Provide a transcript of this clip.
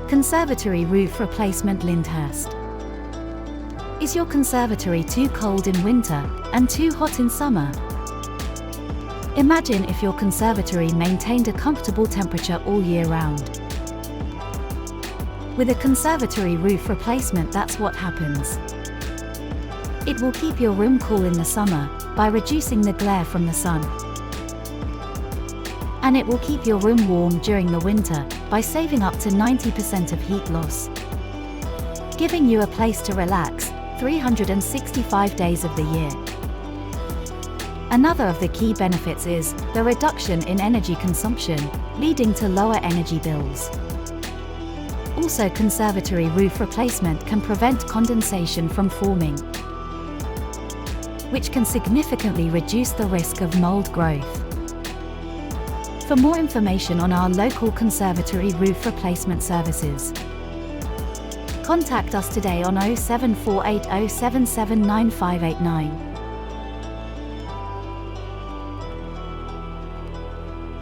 Conservatory roof replacement. Lyndhurst. Is your conservatory too cold in winter and too hot in summer? Imagine if your conservatory maintained a comfortable temperature all year round. With a conservatory roof replacement, that's what happens. It will keep your room cool in the summer by reducing the glare from the sun. And it will keep your room warm during the winter by saving up to 90% of heat loss, giving you a place to relax 365 days of the year. Another of the key benefits is the reduction in energy consumption, leading to lower energy bills. Also, conservatory roof replacement can prevent condensation from forming, which can significantly reduce the risk of mould growth. For more information on our local conservatory roof replacement services, contact us today on 07480779589.